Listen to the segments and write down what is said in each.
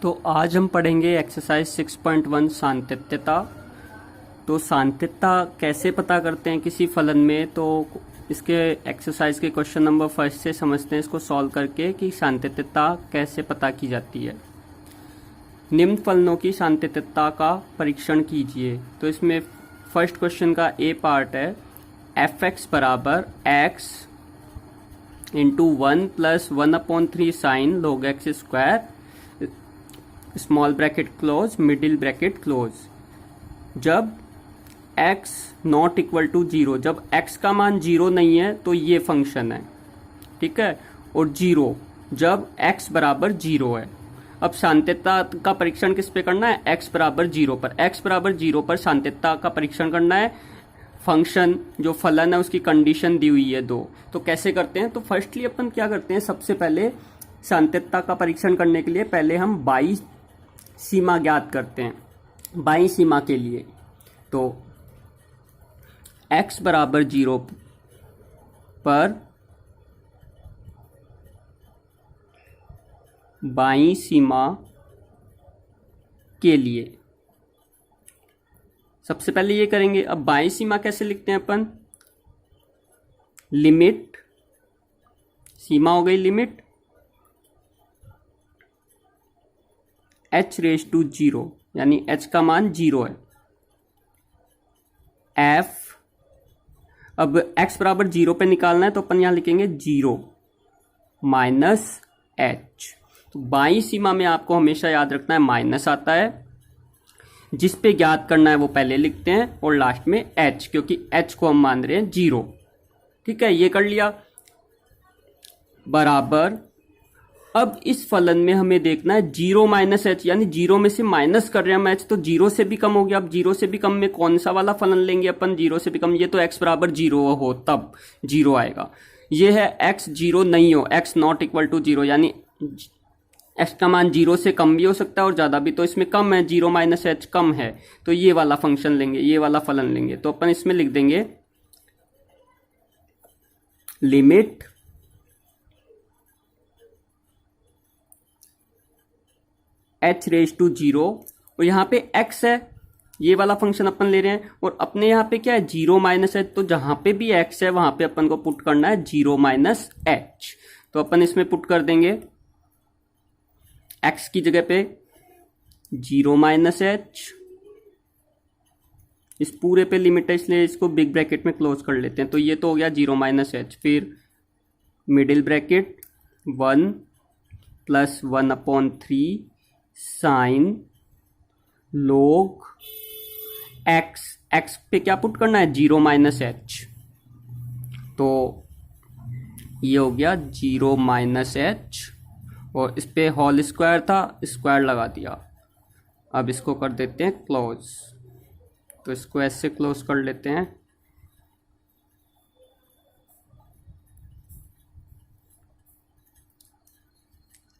तो आज हम पढ़ेंगे एक्सरसाइज 6.1 सांतत्यता। तो सांतत्यता कैसे पता करते हैं किसी फलन में, तो इसके एक्सरसाइज के क्वेश्चन नंबर फर्स्ट से समझते हैं इसको सॉल्व करके कि सांतत्यता कैसे पता की जाती है। निम्न फलनों की सांतत्यता का परीक्षण कीजिए। तो इसमें फर्स्ट क्वेश्चन का ए पार्ट है f(x) बराबर x into 1 plus 1/3 sine log x square small bracket close middle bracket close. जब x नॉट इक्वल टू 0, जब x का मान 0 नहीं है तो ये फंक्शन है, ठीक है। और 0 जब x बराबर 0 है। अब सांतत्यता का परीक्षण किस पे करना है? x बराबर 0 पर। x बराबर 0 पर सांतत्यता का परीक्षण करना है। फंक्शन जो फलन है उसकी कंडीशन दी हुई है 2। तो कैसे करते हैं? तो फर्स्टली अपन क्या करते हैं, सबसे पहले सांतत्यता का परीक्षण करने के लिए पहले हम बाई सीमा ज्ञात करते हैं। बाई सीमा के लिए तो x बराबर 0 पर बाई सीमा के लिए सबसे पहले ये करेंगे। अब बाई सीमा कैसे लिखते हैं अपन? लिमिट, सीमा हो गई लिमिट h⁻0 यानी h का मान 0 है। f अब x बराबर 0 पे निकालना है तो अपन यहां लिखेंगे 0 माइनस h। तो बाई सीमा में आपको हमेशा याद रखना है माइनस आता है। जिस पे ज्ञात करना है वो पहले लिखते हैं और लास्ट में h, क्योंकि h को हम मान रहे हैं 0, ठीक है। ये कर लिया। बराबर अब इस फलन में हमें देखना है 0 माइनस h, यानी 0 में से माइनस कर रहे हैं हम h, तो 0 से भी कम हो गया। अब 0 से भी कम में कौन सा वाला फलन लेंगे अपन? 0 से भी कम, ये तो x बराबर 0 हो तब 0 आएगा। ये है x 0 नहीं हो, x नॉट इक्वल टू 0, यानी x का मान 0 से कम भी हो सकता है और ज़्यादा भी। तो इसमें कम है, 0 माइनस h कम है, तो ये वाला फंक्शन लेंगे, ये वाला फलन लेंगे। तो अपन इसमें लिख देंगे लिमिट h⁻0 और यहाँ पे x है, ये वाला फंक्शन अपन ले रहे हैं। और अपने यहाँ पे क्या है? 0 माइनस h, तो जहाँ पे भी x है वहाँ पे अपन को पुट करना है 0 माइनस h। तो अपन इसमें पुट कर देंगे x की जगह पे 0 माइनस h। इस पूरे पे लिमिट है इसलिए इसको बिग ब्रैकेट में क्लोज कर लेते हैं। तो ये तो हो गया 0 माइनस h। फिर middle bracket 1 plus 1/3 sine log x। x पे क्या पुट करना है? 0 माइनस h। तो ये हो गया 0 माइनस h और इस पे होल स्क्वायर था, स्क्वायर लगा दिया। अब इसको कर देते हैं क्लोज। तो इसको ऐसे क्लोज कर लेते हैं।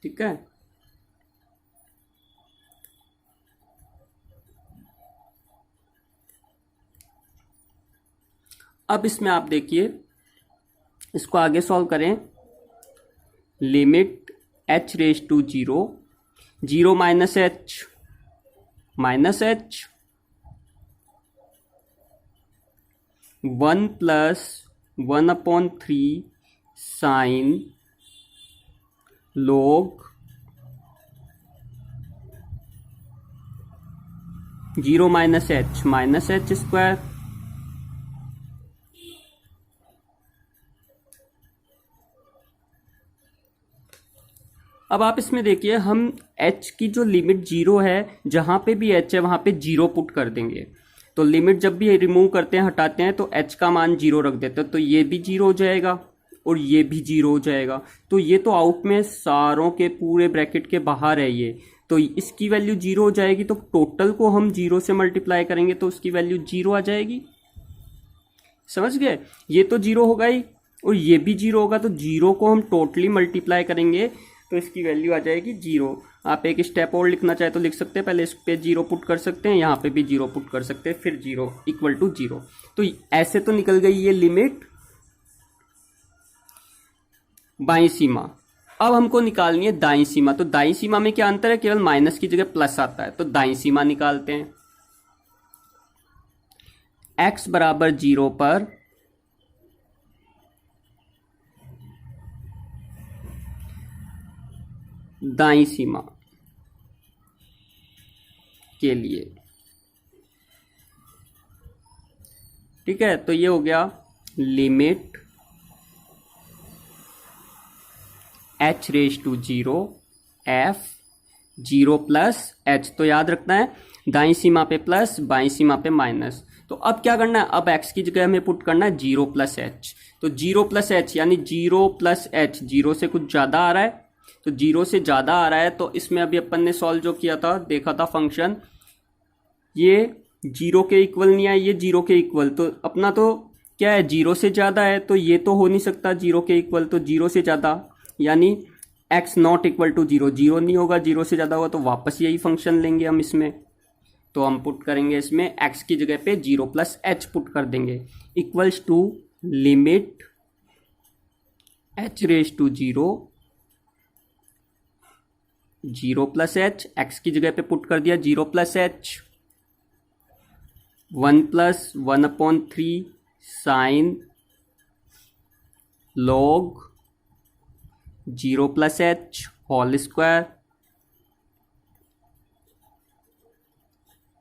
ठीक है। अब इसमें आप देखिए, इसको आगे सॉल्व करें। Limit h⁻0 0 minus h minus h 1 plus 1/3 sine log 0 minus h square. अब आप इसमें देखिए, हम h की जो लिमिट 0 है, जहां पे भी h है वहां पे 0 पुट कर देंगे। तो लिमिट जब भी रिमूव करते हैं, हटाते हैं, तो h का मान 0 रख देते हैं। तो ये भी 0 हो जाएगा और ये भी 0 हो जाएगा। तो ये तो आउट में सारों के पूरे ब्रैकेट के बाहर है ये, तो इसकी वैल्यू 0 हो जाएगी। तो टोटल को हम 0 से मल्टीप्लाई करेंगे तो उसकी वैल्यू 0 आ जाएगी। समझ गए? ये तो 0 होगा ही और ये भी 0 होगा, तो 0 को हम टोटली मल्टीप्लाई करेंगे तो इसकी वैल्यू आ जाएगी 0। आप एक स्टेप और लिखना चाहे तो लिख सकते हैं। पहले इस पे 0 पुट कर सकते हैं, यहाँ पे भी 0 पुट कर सकते हैं, फिर 0 इक्वल टू 0। तो ऐसे तो निकल गई ये लिमिट बाईं सीमा। अब हमको निकालनी है दाईं सीमा। तो दाईं सीमा में क्या अंतर है, केवल माइनस की जगह प्लस आता है। तो दाईं सीमा निकालते हैं। x बराबर 0 पर दाईं सीमा के लिए, ठीक है। तो ये हो गया limit h raise to 0 f 0 plus h। तो याद रखना है दाईं सीमा पे प्लस, बाईं सीमा पे माइनस। तो अब क्या करना है, अब x की जगह हमें पुट करना है 0 प्लस h। तो 0 प्लस h यानी 0 प्लस h, 0 से कुछ ज्यादा आ रहा है। तो 0 से ज्यादा आ रहा है, तो इसमें अभी अपन ने सॉल्व जो किया था, देखा था फंक्शन, ये 0 के इक्वल नहीं है, ये 0 के इक्वल। तो अपना तो क्या है, 0 से ज्यादा है, तो ये तो हो नहीं सकता 0 के इक्वल। तो 0 से ज्यादा यानी x नॉट इक्वल टू 0, 0 नहीं होगा, 0 से ज्यादा होगा तो वापस यही फंक्शन लेंगे हम इसमें। तो हम पुट करेंगे इसमें x की जगह पे 0 प्लस h पुट कर देंगे, equals to limit h raise to 0 0 plus h, x की जगह पे पुट कर दिया 0 plus h, 1 plus 1/3 sine log 0 plus h whole square,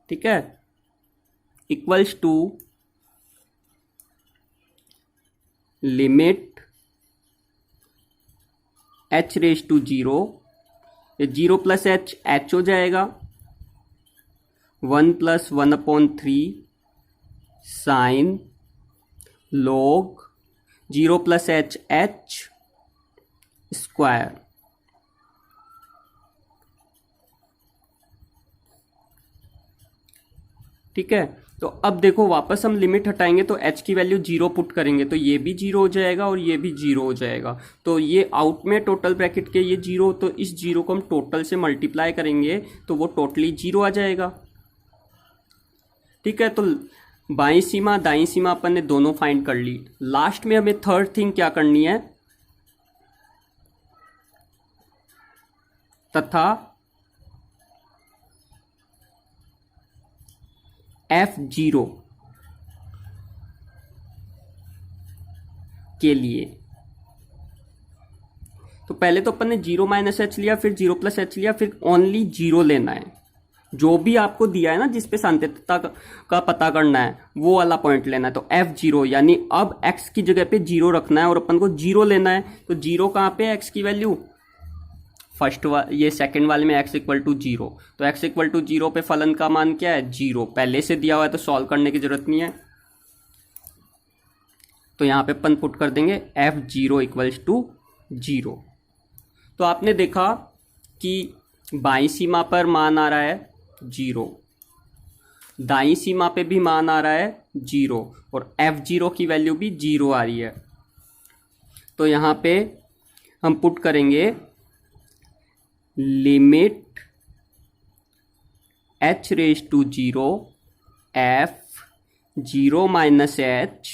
ठीक है, equals to limit h raise to 0, ये 0 प्लस h हो जाएगा, 1 plus 1/3 sine log 0 plus h square, ठीक है। तो अब देखो वापस हम लिमिट हटाएंगे तो h की वैल्यू 0 पुट करेंगे, तो ये भी 0 हो जाएगा और ये भी 0 हो जाएगा। तो ये आउट में टोटल ब्रैकेट के ये 0, तो इस 0 को हम टोटल से मल्टीप्लाई करेंगे तो वो टोटली 0 आ जाएगा, ठीक है। तो बाईं सीमा दाईं सीमा अपन ने दोनों फाइंड कर ली। लास्ट में हमें थर्ड थिंग क्या करनी है, तथा f0 के लिए। तो पहले तो अपन ने 0 माइनस h लिया, फिर 0 प्लस h लिया, फिर ओनली 0 लेना है। जो भी आपको दिया है ना, जिस पे सांतत्यता का पता करना है, वो वाला पॉइंट लेना है। तो f0 यानी अब x की जगह पे 0 रखना है और अपन को 0 लेना है। तो 0 कहाँ पे है, x की वैल्यू ये सेकंड वाले में x इक्वल टू 0। तो x इक्वल टू 0 पे फलन का मान क्या है, 0 पहले से दिया हुआ है, तो सॉल्व करने की जरूरत नहीं है। तो यहां पे अपन पुट कर देंगे f0 इक्वल्स टू 0। तो आपने देखा कि बाईं सीमा पर मान आ रहा है 0, दाईं सीमा पे भी मान आ रहा है 0 और f0 की वैल्यू भी 0 आ रही है। तो यहां पे हम पुट करेंगे limit h raise to 0 f0 minus h,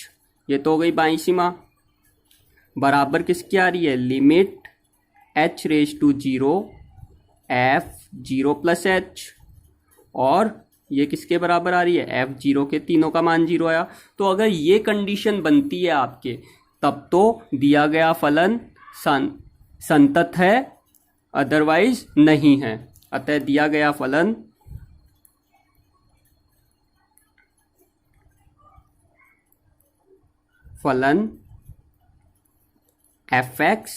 ये तो हो गई बाईं सीमा, बराबर किसकी आ रही है, limit h raise to 0 f0 plus h, और ये किसके बराबर आ रही है, f0 के, तीनों का मान 0 आया। तो अगर ये कंडीशन बनती है आपके, तब तो दिया गया फलन संतत है, अदरवाइज नहीं है। अतः दिया गया फलन fx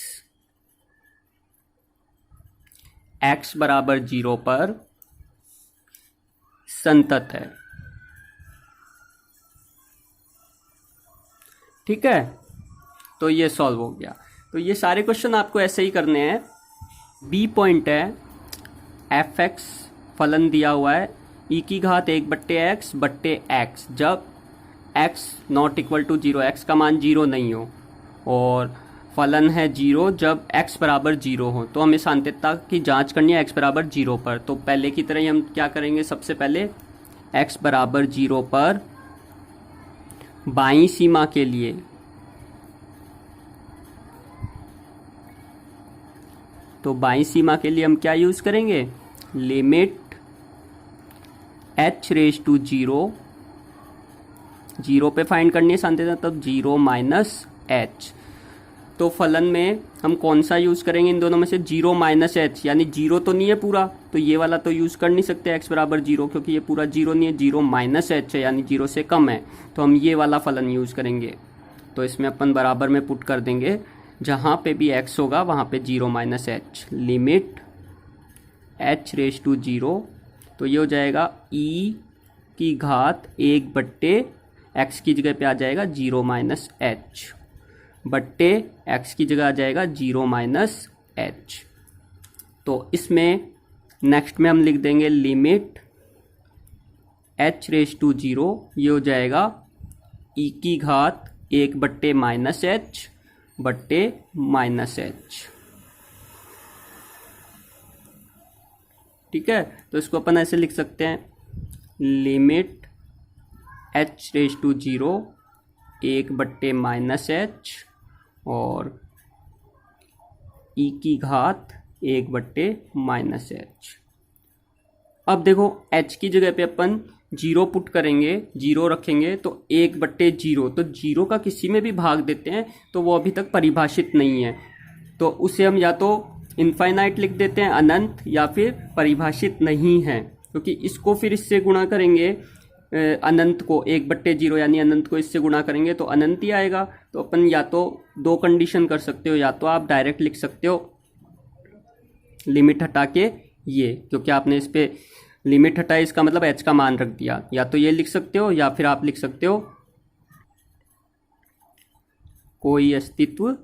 x बराबर 0 पर संतत है, ठीक है। तो ये सॉल्व हो गया। तो ये सारे क्वेश्चन आपको ऐसे ही करने हैं। बी पॉइंट है, fx फलन दिया हुआ है e की घात 1/x बट्टे x, जब x not equal to 0, x का मान 0 नहीं हो, और फलन है 0 जब x बराबर 0 हो। तो हमें सांतत्यता की जांच करनी है x बराबर 0 पर। तो पहले की तरह ही हम क्या करेंगे, सबसे पहले x बराबर 0 पर बाईं सीमा के लिए तो बाईं सीमा के लिए हम क्या यूज़ करेंगे, limit h raise to zero, zero पे फाइंड करनी है सांत्यता, तब जीरो माइनस h। तो फलन में हम कौन सा यूज़ करेंगे इन दोनों में से, जीरो माइनस एच, यानी जीरो तो नहीं है पूरा, तो ये वाला तो यूज़ कर नहीं सकते x बराबर जीरो, क्योंकि ये पूरा जीरो नहीं है, जीरो माइनस एच है यानी जीरो से कम है, तो हम ये वाला फलन यूज़ करेंगे। तो इसमें अपन बराबर में पुट कर देंगे, जहाँ पे भी x होगा वहाँ पे zero minus h, limit h raise to zero, तो ये हो जाएगा e की घात 1/, x की जगह पे आ जाएगा जीरो माइनस एच, बट्टे x की जगह आ जाएगा जीरो माइनस एच। तो इसमें नेक्स्ट में हम लिख देंगे limit h raise to zero, ये हो जाएगा e की घात 1/, माइनस एच बट्टे माइनस एच। ठीक है, तो इसको अपन ऐसे लिख सकते हैं, limit h raise to zero 1/, minus h और e की घात 1/, माइनस एच। अब देखो h की जगह पे अपन जीरो पुट करेंगे, जीरो रखेंगे तो 1/0, तो जीरो का किसी में भी भाग देते हैं तो वो अभी तक परिभाषित नहीं है, तो उसे हम या तो इनफाइनाइट लिख देते हैं अनंत, या फिर परिभाषित नहीं है, क्योंकि इसको फिर इससे गुणा करेंगे, अनंत को 1/0 यानी अनंत को इससे गुणा करेंगे तो अनंत ही आएगा। तो अपन या तो दो कंडीशन कर सकते हो, या तो आप डायरेक्ट लिख सकते हो लिमिट हटा के ये, क्योंकि आपने इस पे लिमिट हटाई इसका मतलब h का मान रख दिया, या तो ये लिख सकते हो या फिर आप लिख सकते हो कोई अस्तित्व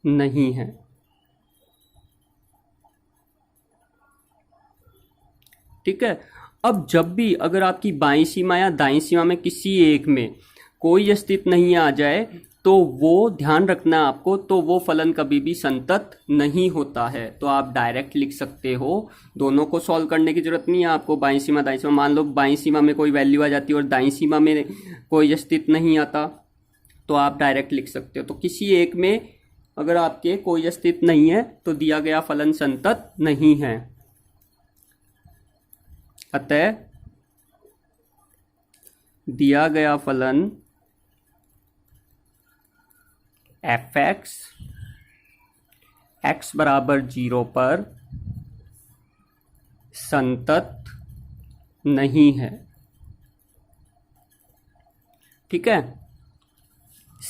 नहीं है। ठीक है, अब जब भी अगर आपकी बाईं सीमा या दाईं सीमा में किसी एक में कोई अस्तित्व नहीं आ जाए, तो वो ध्यान रखना आपको, तो वो फलन कभी भी संतत नहीं होता है। तो आप डायरेक्ट लिख सकते हो, दोनों को सॉल्व करने की जरूरत नहीं है आपको, बाईं सीमा दाईं सीमा। मान लो बाईं सीमा में कोई वैल्यू आ जाती है और दाईं सीमा में कोई अस्तित्व नहीं आता, तो आप डायरेक्ट लिख सकते हो। तो किसी एक में अगर आपके कोई अस्तित्व नहीं है तो दिया गया फलन संतत नहीं है। अतः दिया गया फलन f(x) x बराबर 0 पर संतत नहीं है। ठीक है,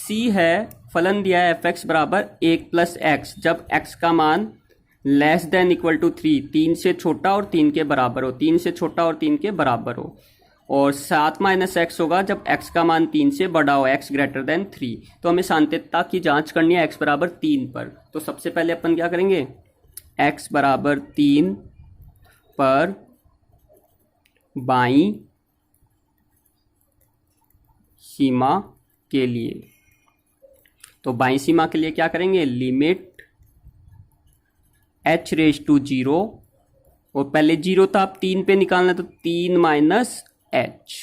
c है, फलन दिया है f(x) बराबर 1 + x, जब x का मान लेस देन इक्वल टू 3, 3 से छोटा और 3 के बराबर हो, 3 से छोटा और 3 के बराबर हो, और 7 - x होगा जब x का मान 3 से बड़ा हो, x ग्रेटर देन 3। तो हमें सांत्यता की जांच करनी है x बराबर 3 पर। तो सबसे पहले अपन क्या करेंगे, x बराबर 3 पर बाईं सीमा के लिए, तो बाईं सीमा के लिए क्या करेंगे, लिमिट h रेज टू 0, और पहले 0 था, अब 3 पे निकालना, तो 3 - h,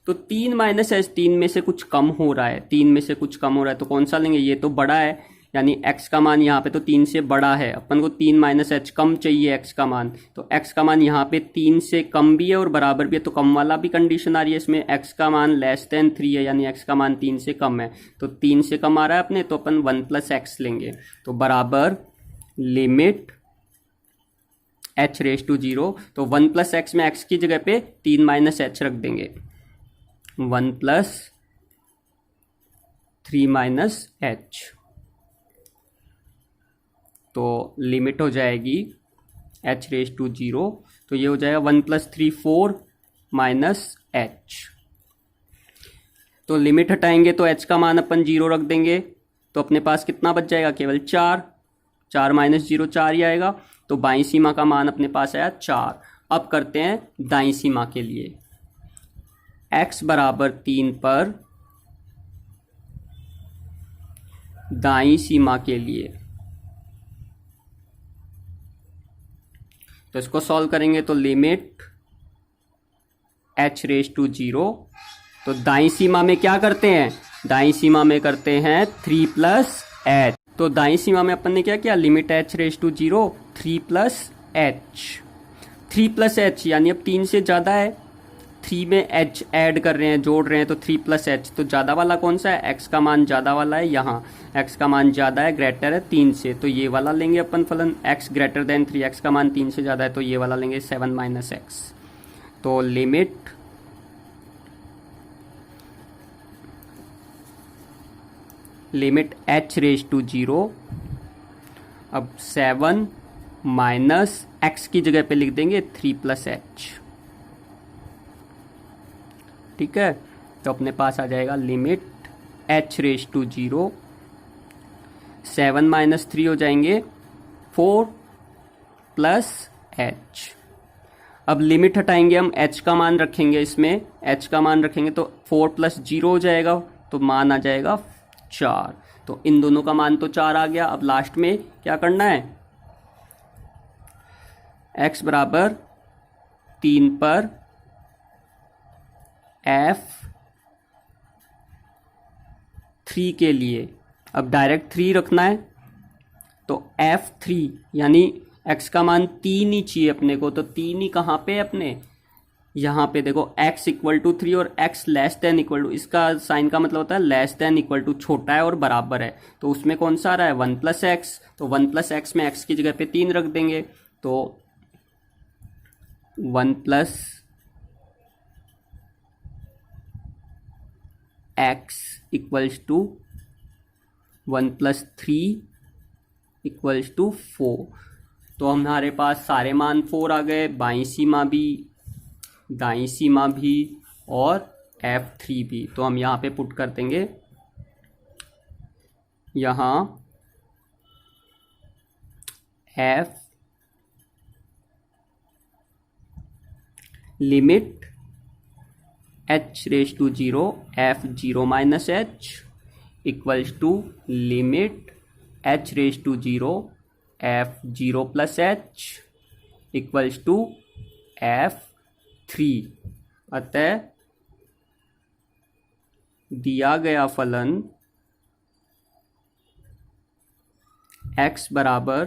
तो 3 - h, 3 में से कुछ कम हो रहा है, 3 में से कुछ कम हो रहा है, तो कौन सा लेंगे, ये तो बड़ा है, यानी x का मान यहाँ पे तो 3 से बड़ा है, अपन को 3 - h कम चाहिए x का मान, तो x का मान यहाँ पे 3 से कम भी है और बराबर भी है, तो कम वाला भी कंडीशन आ रही है इसमें, x का मान लेस देन 3 है, यानी x का मान 3 से कम है, तो 3 से कम आ रहा है अपने, तो अपन 1 + x लेंगे, तो बराबर लिमिट h रेज टू 0, तो 1 + x में x की जगह पे 3 - h रख देंगे, 1 + 3 - h, तो लिमिट हो जाएगी h रेज टू 0, तो ये हो जाएगा 1 + 3 4 - h। तो लिमिट हटाएंगे तो h का मान अपन 0 रख देंगे, तो अपने पास कितना बच जाएगा, केवल 4, 4 - 0 4 ही आएगा, तो बाईं सीमा का मान अपने पास आया 4। अब करते हैं दाईं सीमा के लिए, x बराबर 3 पर दाईं सीमा के लिए, तो इसको सॉल्व करेंगे तो लिमिट h रेज टू 0 तो दाईं सीमा में क्या करते हैं, दाईं सीमा में करते हैं 3 प्लस एच। तो दाईं सीमा में अपन ने क्या किया, limit h raise to 0 3 plus h, 3 plus एच यानी अब 3 से ज़्यादा है, 3 में एच ऐड कर रहे हैं, जोड़ रहे हैं, तो 3 प्लस एच। तो ज़्यादा वाला कौन सा है, एक्स का मान ज़्यादा वाला है, यहाँ एक्स का मान ज़्यादा है, ग्रेटर है 3 से, तो ये वाला लेंगे अपन फलन, एक्स ग्रेटर देन 3, एक्स का मान 3 से ज़्यादा है, तो ये वाला लेंगे 7 माइनस एक्स। तो लिमिट एच रेज टू 0, अब 7 माइनस एक्स की जगह पे लिख देंगे 3 प्लस एच। ठीक है, तो अपने पास आ जाएगा limit h raise to 0, 7 minus 3 हो जाएंगे 4 प्लस एच। अब लिमिट हटाएंगे हम, एच का मान रखेंगे इसमें, एच का मान रखेंगे तो 4 प्लस 0 हो जाएगा, तो मान आ जाएगा 4। तो इन दोनों का मान तो 4 आ गया। अब लास्ट में क्या करना है, x बराबर 3 पर f3 के लिए अब डायरेक्ट 3 रखना है, तो f3 यानी x का मान 3 ही चाहिए अपने को, तो 3 ही कहाँ पे है अपने, यहाँ पे देखो x इक्वल टू 3 और x less than equal to, इसका साइन का मतलब होता है लेस देन इक्वल टू, छोटा है और बराबर है, तो उसमें कौन सा आ रहा है 1 प्लस एक्स, तो 1 प्लस एक्स में x की जगह पे 3 रख देंगे, तो 1 plus x equals to 1 plus 3 equals to 4। तो हमारे पास सारे मान 4 आ गए, बाईं सीमा भी, दाईं सीमा भी और f3 भी। तो हम यहाँ पे पुट कर देंगे, यहाँ f limit h raise to 0 f0 minus h equals to limit h raise to 0 f0 plus h equals to f3। अतः दिया गया फलन x बराबर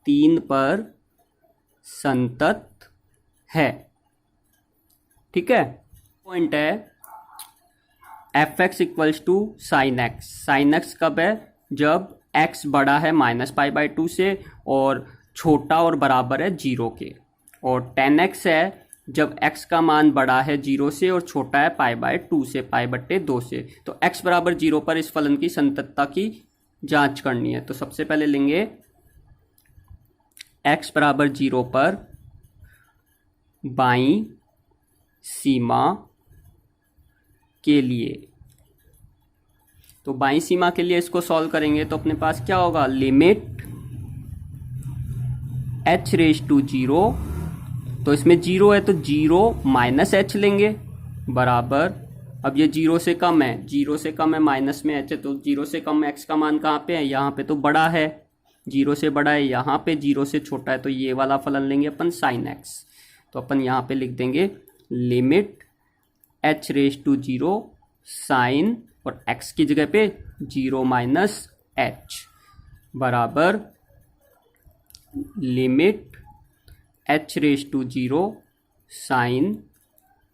3 पर संतत है। ठीक है, पॉइंट है f x equals to sine x. Sine x कब है, जब x बड़ा है -π/2 से और छोटा और बराबर है 0 के, और 10x है जब x का मान बड़ा है 0 से और छोटा है π/2 से, π/2 से। तो x बराबर 0 पर इस फलन की संततता की जांच करनी है। तो सबसे पहले लेंगे x बराबर 0 पर बाईं सीमा के लिए। तो बाईं सीमा के लिए इसको सॉल्व करेंगे तो अपने पास क्या होगा, लिमिट h रेज टू 0, तो इसमें 0 है तो 0 माइनस h लेंगे बराबर, अब ये 0 से कम है, 0 से कम है माइनस में h है, तो 0 से कम x का मान कहाँ पे है, यहाँ पे तो बड़ा है, 0 से बड़ा है, यहाँ पे 0 से छोटा है, तो ये वाला फलन लेंगे अपन साइन x। तो अपन यहाँ पे लिख देंगे limit h raise to 0 sine और x की जगह पे 0 माइनस h बराबर limit h raise to 0 sine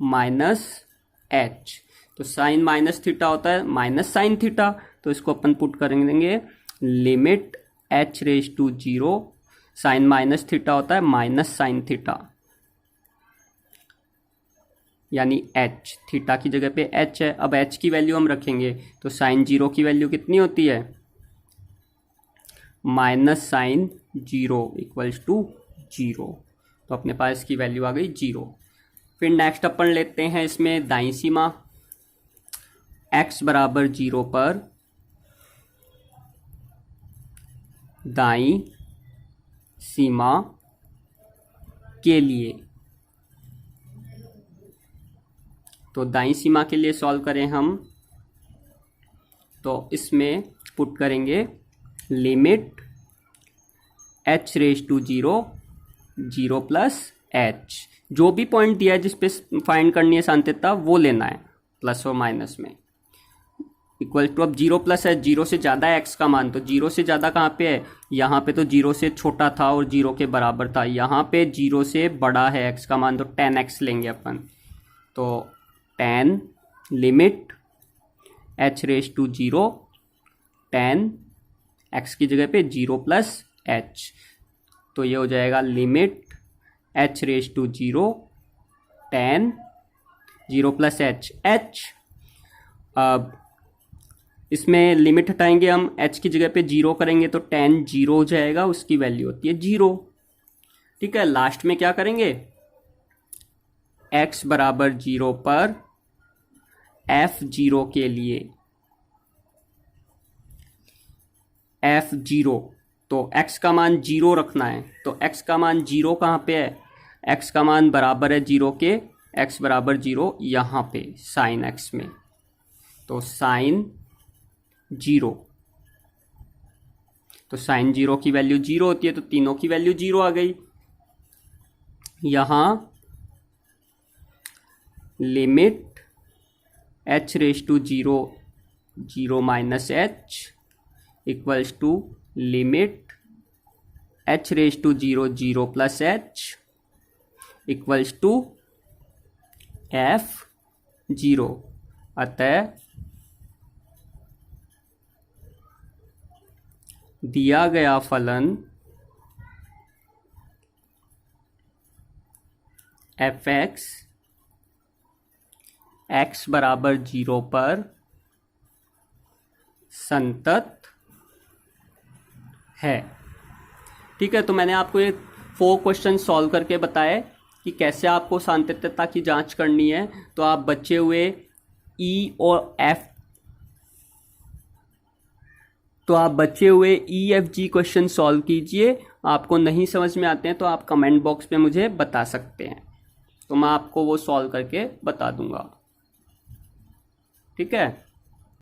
minus h। तो साइन माइनस थीटा होता है माइनस साइन थीटा, तो इसको अपन पुट करेंगे limit h raise to 0 sine minus theta होता है माइनस साइन थीटा, यानी h, थीटा की जगह पे h है। अब h की वैल्यू हम रखेंगे तो साइन 0 की वैल्यू कितनी होती है, माइनस साइन 0 इक्वल्स टू 0। तो अपने पास इसकी वैल्यू आ गई 0। फिर नेक्स्ट अपन लेते हैं इसमें दाईं सीमा, x बराबर 0 पर दाईं सीमा के लिए। तो दाईं सीमा के लिए सॉल्व करें हम, तो इसमें पुट करेंगे limit h raise to 0 0 plus h। जो भी पॉइंट दिया है जिस पे फाइंड करनी है सांतत्यता वो लेना है। प्लस और माइनस में, इक्वल टू, अब 0 प्लस है, 0 से ज़्यादा है x का मान, तो 0 से ज़्यादा कहाँ पे है, यहाँ पे तो 0 से छोटा था और 0 के बराबर था, यहाँ पे 0 से बड़ा है x का मान, तो 10x लेंगे अपन। तो 10 limit h raise to 0, 10 x की जगह पे 0 प्लस h, तो ये हो जाएगा limit h raise to 0, 10 0 plus h। अब इसमें लिमिट हटाएंगे हम, h की जगह पे 0 करेंगे तो 10 0 हो जाएगा, उसकी वैल्यू होती है 0। ठीक है, लास्ट में क्या करेंगे, x बराबर 0 पर f0 के लिए f0, तो x का मान 0 रखना है, तो x का मान 0 कहाँ पे है, x का मान बराबर है 0 के, x बराबर 0 यहाँ पे साइन x में, तो साइन 0, तो साइन 0 की वैल्यू 0 होती है, तो तीनों की वैल्यू 0 आ गई। यहां limit h raise to 0 0 minus h equals to limit h raise to 0 0 plus h equals to f0। अतः दिया गया फलन fx x बराबर 0 पर संतत है। ठीक है, तो मैंने आपको ये 4 क्वेश्चन सॉल्व करके बताए कि कैसे आपको सातत्यता की जांच करनी है। तो आप बचे हुए E और F, तो आप बचे हुए EFG क्वेश्चन सॉल्व कीजिए। आपको नहीं समझ में आते हैं तो आप कमेंट बॉक्स पे मुझे बता सकते हैं, तो मैं आपको वो सॉल्व करके बता दूंगा। ठीक है।